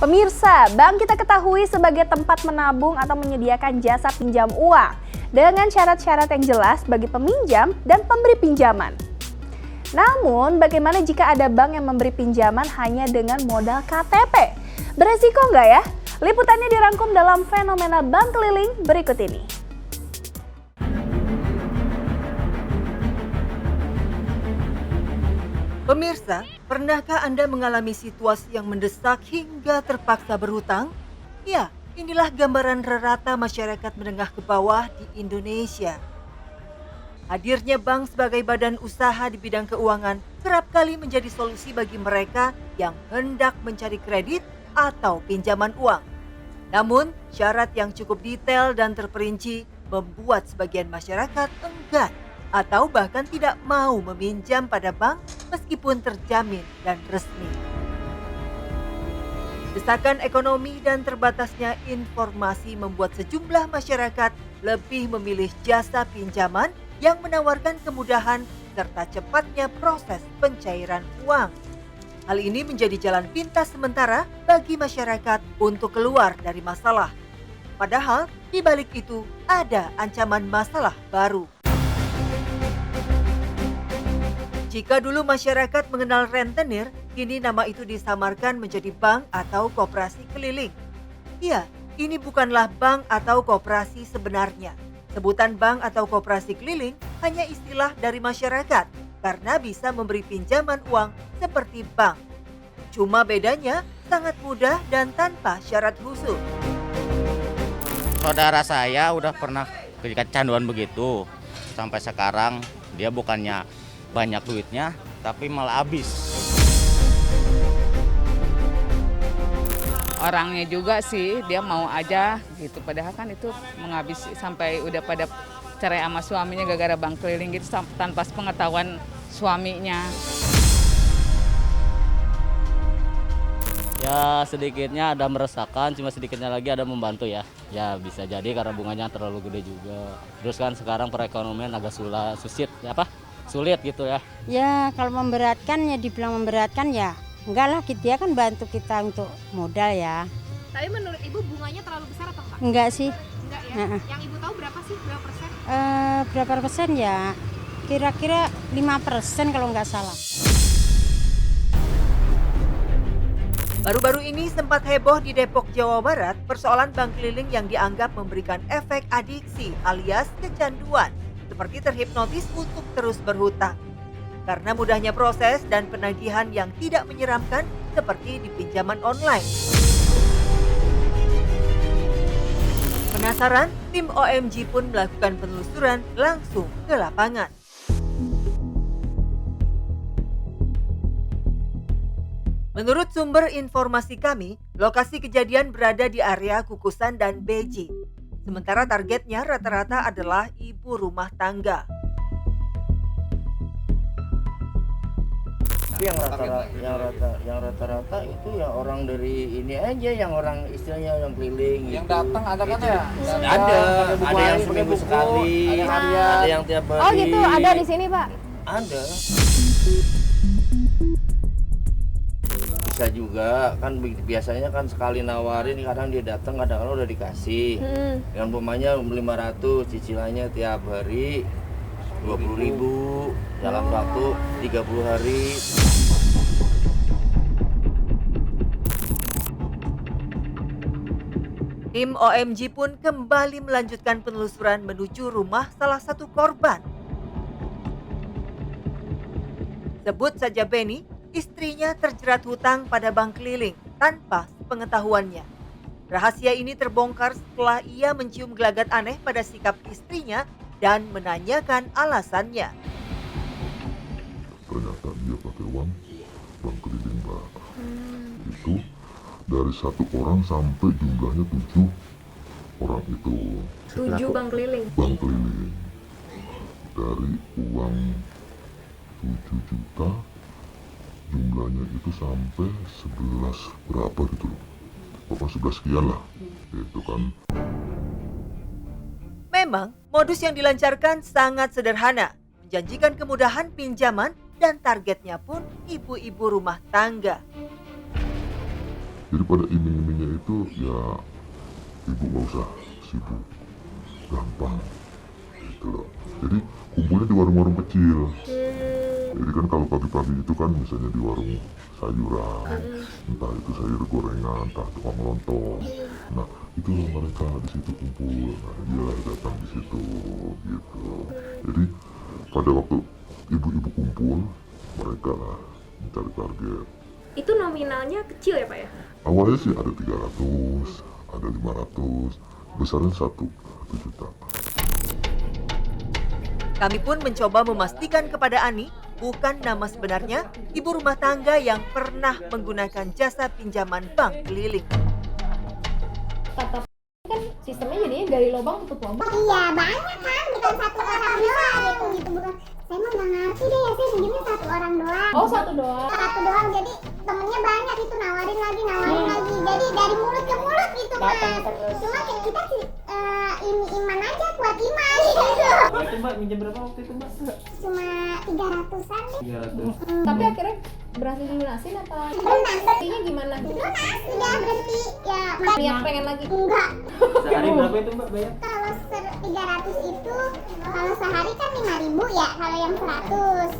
Pemirsa, bank kita ketahui sebagai tempat menabung atau menyediakan jasa pinjam uang dengan syarat-syarat yang jelas bagi peminjam dan pemberi pinjaman. Namun, bagaimana jika ada bank yang memberi pinjaman hanya dengan modal KTP? Beresiko nggak ya? Liputannya dirangkum dalam fenomena bank keliling berikut ini. Pemirsa, pernahkah Anda mengalami situasi yang mendesak hingga terpaksa berhutang? Ya, inilah gambaran rata masyarakat menengah ke bawah di Indonesia. Hadirnya bank sebagai badan usaha di bidang keuangan kerap kali menjadi solusi bagi mereka yang hendak mencari kredit atau pinjaman uang. Namun, syarat yang cukup detail dan terperinci membuat sebagian masyarakat enggan atau bahkan tidak mau meminjam pada bank meskipun terjamin dan resmi. Desakan ekonomi dan terbatasnya informasi membuat sejumlah masyarakat lebih memilih jasa pinjaman yang menawarkan kemudahan serta cepatnya proses pencairan uang. Hal ini menjadi jalan pintas sementara bagi masyarakat untuk keluar dari masalah. Padahal di balik itu ada ancaman masalah baru. Jika dulu masyarakat mengenal rentenir, kini nama itu disamarkan menjadi bank atau koperasi keliling. Ya, ini bukanlah bank atau koperasi sebenarnya. Sebutan bank atau koperasi keliling hanya istilah dari masyarakat karena bisa memberi pinjaman uang seperti bank. Cuma bedanya sangat mudah dan tanpa syarat khusus. Saudara saya udah pernah kecanduan begitu. Sampai sekarang dia bukannya banyak duitnya, tapi malah habis. Orangnya juga sih, dia mau aja gitu. Padahal kan itu menghabisi sampai udah pada cerai sama suaminya gara-gara bank keliling gitu tanpa pengetahuan suaminya. Ya sedikitnya ada meresahkan, cuma sedikitnya lagi ada membantu ya. Ya bisa jadi karena bunganya terlalu gede juga. Terus kan sekarang perekonomian agak sulit gitu ya. Ya kalau memberatkan ya dibilang memberatkan ya enggak lah, dia kan bantu kita untuk modal ya. Tapi menurut Ibu bunganya terlalu besar atau enggak? Enggak sih. Enggak ya? Yang Ibu tahu berapa sih? Berapa persen? Berapa persen ya? Kira-kira 5% kalau nggak salah. Baru-baru ini sempat heboh di Depok, Jawa Barat persoalan bank keliling yang dianggap memberikan efek adiksi alias kecanduan, seperti terhipnotis untuk terus berhutang. Karena mudahnya proses dan penagihan yang tidak menyeramkan seperti di pinjaman online. Penasaran? Tim OMG pun melakukan penelusuran langsung ke lapangan. Menurut sumber informasi kami, lokasi kejadian berada di area Kukusan dan Beji. Sementara targetnya rata-rata adalah ibu rumah tangga. Yang rata-rata itu ya orang dari ini aja, yang orang istilahnya yang keliling. Yang datang ada kan ya? Ada yang seminggu sekali, ada yang tiap hari. Oh gitu, ada di sini Pak? Ada. Bisa juga kan biasanya kan sekali nawarin, kadang dia datang, kadang-kadang udah dikasih. Dengan pemainnya 500, cicilannya tiap hari 20.000 dalam waktu 30 hari. Tim OMG pun kembali melanjutkan penelusuran menuju rumah salah satu korban. Sebut saja Benny, istrinya terjerat hutang pada bank keliling tanpa sepengetahuannya. Rahasia ini terbongkar setelah ia mencium gelagat aneh pada sikap istrinya dan menanyakan alasannya. Ternyata dia pakai uang bank keliling, Pak. Itu dari 1 orang sampai jumlahnya 7 orang itu. 7 bank keliling? Bank keliling. Dari uang 7 juta, jumlahnya itu sampai 11 berapa gitu loh. Pokoknya 11 sekian lah. Itu kan. Memang modus yang dilancarkan sangat sederhana, menjanjikan kemudahan pinjaman dan targetnya pun ibu-ibu rumah tangga. Jadi pada iming-imingnya itu ya ibu gak usah sibuk, gampang gitu loh. Jadi kumpulnya di warung-warung kecil. Jadi kan kalau pagi-pagi itu kan misalnya di warung sayuran, entah itu sayur gorengan, entah tukang lontong. Nah itu mereka di situ kumpul, nah dia datang di situ gitu. Jadi pada waktu ibu-ibu kumpul, mereka lah mencari target. Itu nominalnya kecil ya Pak ya? Awalnya sih ada 300, ada 500, besarnya 1 juta. Kami pun mencoba memastikan kepada Ani bukan nama sebenarnya ibu rumah tangga yang pernah menggunakan jasa pinjaman bank keliling. Kata kan sistemnya jadinya gali lubang tutup lubang. Iya banyak kan, bukan satu orang doang gitu bukan. Saya mah nggak ngerti deh ya, saya pinjamnya satu orang doang. Oh satu doang. Satu doang, jadi temennya banyak itu nawarin lagi. Jadi dari mulut ke mulut gitu mas. Cuma kita ini iman aja, kuat iman gitu. Itu Mbak minjem berapa waktu itu Mbak? Cuma 300-an deh. 300. Tapi akhirnya berhasil dilunasin apa? Lunas. Artinya gimana? Lunas, udah berhenti. Ya, Niat pengen lagi? enggak. Sehari berapa itu Mbak bayar? Kalau 300 itu, kalau sehari kan 5.000 ya, kalau yang 100.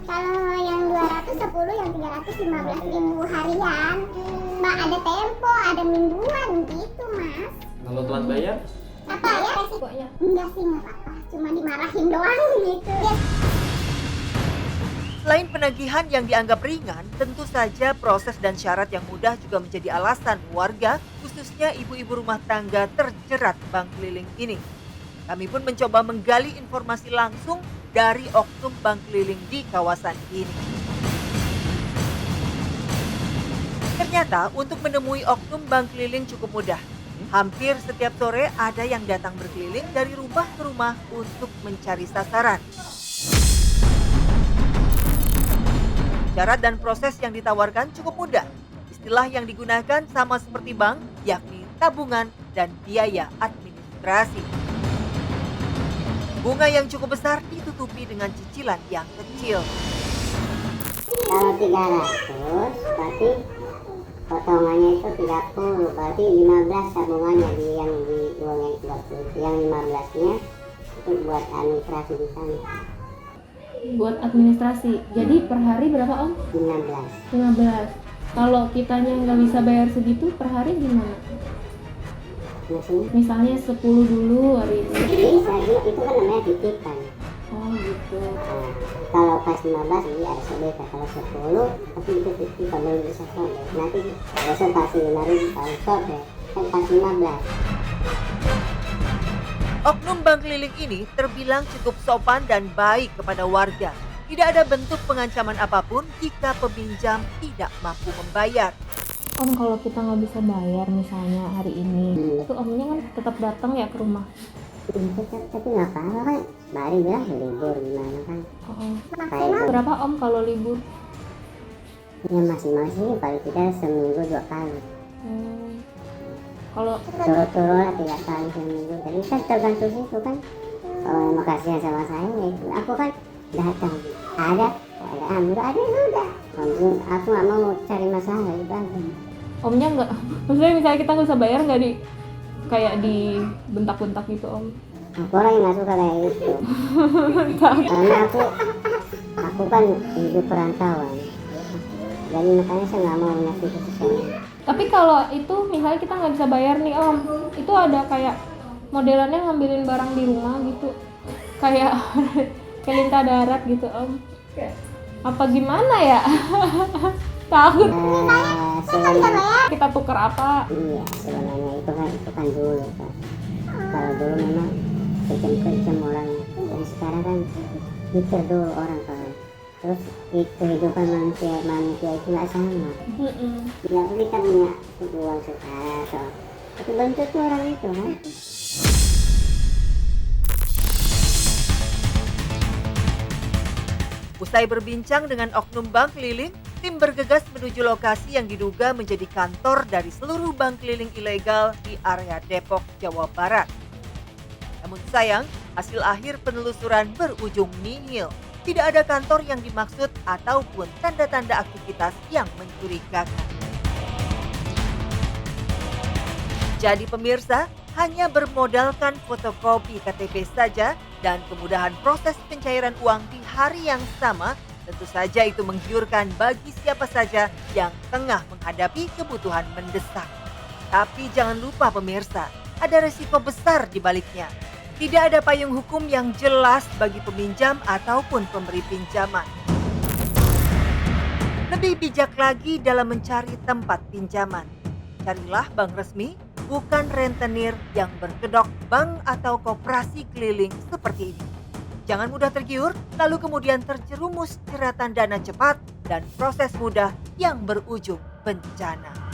Kalau yang 200 10, yang 300 15.000 harian. Mbak ada tempo, ada mingguan gitu mas. Kalau telat bayar? Apa ya? Pokoknya. Enggak sih nggak apa-apa, cuma dimarahin doang gitu. Selain penagihan yang dianggap ringan, tentu saja proses dan syarat yang mudah juga menjadi alasan warga, khususnya ibu-ibu rumah tangga terjerat bank keliling ini. Kami pun mencoba menggali informasi langsung dari oknum bank keliling di kawasan ini. Ternyata untuk menemui oknum bank keliling cukup mudah. Hampir setiap sore ada yang datang berkeliling dari rumah ke rumah untuk mencari sasaran. Syarat dan proses yang ditawarkan cukup mudah. Istilah yang digunakan sama seperti bank, yakni tabungan dan biaya administrasi. Bunga yang cukup besar ditutupi dengan cicilan yang kecil. Kalau 300 berarti potongannya itu 30, berarti 15 tabungannya yang di uang yang 30. Yang 15-nya itu buat administrasi di sana. Buat administrasi. Jadi per hari berapa Om? 15. 15. Kalau kitanya nggak bisa bayar segitu per hari gimana? Maksudnya? Misalnya 10 dulu hari ini. Bisa, itu kan namanya titipan. Oh gitu. Nah, kalau pas 15 jadi ada sebeta, kalau 10 tapi itu titipan belum bisa sobek. Nanti besok kasih 5.000 kalau sobek kan pas 15. Oknum bank keliling ini terbilang cukup sopan dan baik kepada warga. Tidak ada bentuk pengancaman apapun jika peminjam tidak mampu membayar. Om kalau kita nggak bisa bayar misalnya hari ini, itu omnya kan tetap datang ya ke rumah. Tapi nggak apa-apa kan, Bari bilang libur gimana kan. Maksimal berapa Om kalau libur? Ya masing-masing paling tidak seminggu 2 kali. Kalau Turun-turun lah 3 kali seminggu. Jadi kan tergantung situ kan. Kalau yang kasihan sama saya, ya aku kan datang. Ada, alhamdulillah ada sudah. Aku nggak mau cari masalah itu aja. Omnya nggak, maksudnya misalnya kita nggak bisa bayar nggak di kayak di bentak-bentak gitu Om? Aku orang yang nggak suka kayak gitu. Karena aku kan hidup perantauan. Jadi makanya saya nggak mau menyakiti seseorang. Tapi kalau itu misalnya kita nggak bisa bayar nih Om, itu ada kayak modelannya ngambilin barang di rumah gitu, kayak lintah darat gitu Om. Apa gimana ya? Takut. Kita tuker apa? Iya sebenarnya itu kan dulu kan. Kalau dulu memang kejam-kejam orangnya. Jadi sekarang kan mikir dulu orang kalau. Terus kehidupan manusia itu nggak sama. Ya kita punya uang sekarang, tapi bentuk orang itu kan. Usai berbincang dengan oknum bank keliling, tim bergegas menuju lokasi yang diduga menjadi kantor dari seluruh bank keliling ilegal di area Depok, Jawa Barat. Namun sayang, hasil akhir penelusuran berujung nihil. Tidak ada kantor yang dimaksud ataupun tanda-tanda aktivitas yang mencurigakan. Jadi pemirsa, hanya bermodalkan fotokopi KTP saja dan kemudahan proses pencairan uang di hari yang sama, tentu saja itu menggiurkan bagi siapa saja yang tengah menghadapi kebutuhan mendesak. Tapi jangan lupa pemirsa, ada resiko besar di baliknya. Tidak ada payung hukum yang jelas bagi peminjam ataupun pemberi pinjaman. Lebih bijak lagi dalam mencari tempat pinjaman. Carilah bank resmi, bukan rentenir yang berkedok bank atau koperasi keliling seperti ini. Jangan mudah tergiur, lalu kemudian terjerumus jeratan dana cepat dan proses mudah yang berujung bencana.